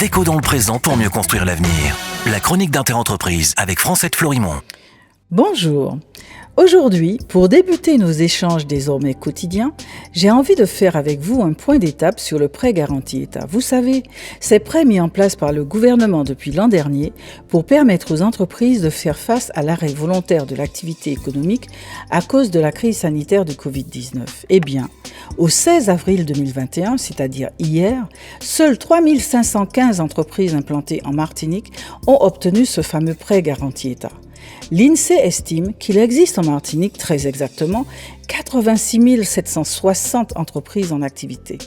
Déco dans le présent pour mieux construire l'avenir. La chronique d'Interentreprise avec Francette Florimond. Bonjour. Aujourd'hui, pour débuter nos échanges désormais quotidiens, j'ai envie de faire avec vous un point d'étape sur le prêt garanti État. Vous savez, ces prêts mis en place par le gouvernement depuis l'an dernier pour permettre aux entreprises de faire face à l'arrêt volontaire de l'activité économique à cause de la crise sanitaire du Covid-19. Eh bien, au 16 avril 2021, c'est-à-dire hier, seules 3515 entreprises implantées en Martinique ont obtenu ce fameux prêt garanti État. L'INSEE estime qu'il existe en Martinique, très exactement, 86 760 entreprises en activité.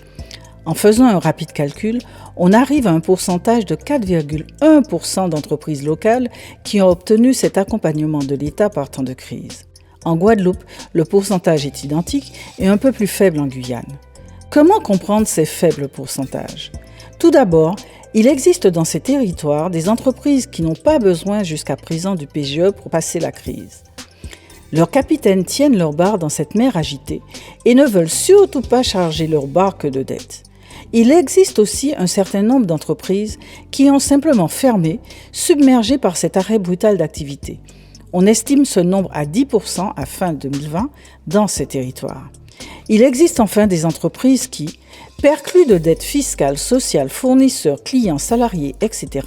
En faisant un rapide calcul, on arrive à un pourcentage de 4,1% d'entreprises locales qui ont obtenu cet accompagnement de l'État par temps de crise. En Guadeloupe, le pourcentage est identique et un peu plus faible en Guyane. Comment comprendre ces faibles pourcentages ? Tout d'abord, il existe dans ces territoires des entreprises qui n'ont pas besoin jusqu'à présent du PGE pour passer la crise. Leurs capitaines tiennent leur barre dans cette mer agitée et ne veulent surtout pas charger leur barque de dettes. Il existe aussi un certain nombre d'entreprises qui ont simplement fermé, submergées par cet arrêt brutal d'activité. On estime ce nombre à 10% à fin 2020 dans ces territoires. Il existe enfin des entreprises qui, perclus de dettes fiscales, sociales, fournisseurs, clients, salariés, etc.,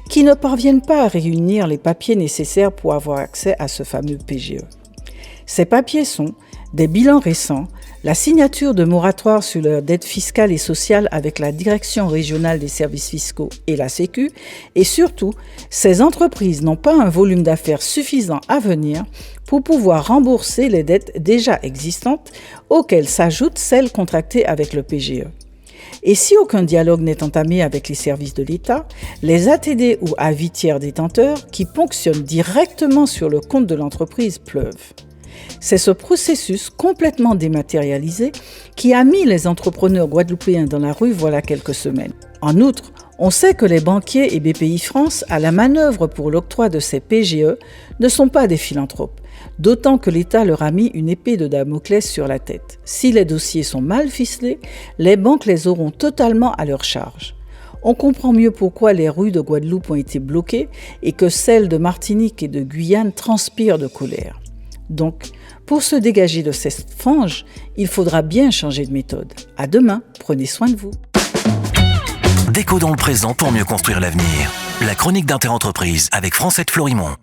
qui ne parviennent pas à réunir les papiers nécessaires pour avoir accès à ce fameux PGE. Ces papiers sont des bilans récents, la signature de moratoires sur leurs dettes fiscales et sociales avec la Direction régionale des services fiscaux et la Sécu, et surtout, ces entreprises n'ont pas un volume d'affaires suffisant à venir pour pouvoir rembourser les dettes déjà existantes, auxquelles s'ajoutent celles contractées avec le PGE. Et si aucun dialogue n'est entamé avec les services de l'État, les ATD ou avis tiers détenteurs qui ponctionnent directement sur le compte de l'entreprise pleuvent. C'est ce processus complètement dématérialisé qui a mis les entrepreneurs guadeloupéens dans la rue voilà quelques semaines. En outre, on sait que les banquiers et Bpifrance, à la manœuvre pour l'octroi de ces PGE, ne sont pas des philanthropes, d'autant que l'État leur a mis une épée de Damoclès sur la tête. Si les dossiers sont mal ficelés, les banques les auront totalement à leur charge. On comprend mieux pourquoi les rues de Guadeloupe ont été bloquées et que celles de Martinique et de Guyane transpirent de colère. Donc, pour se dégager de cette fange, il faudra bien changer de méthode. À demain, prenez soin de vous. Déco dans le présent pour mieux construire l'avenir. La chronique d'Interentreprise avec Francette Florimond.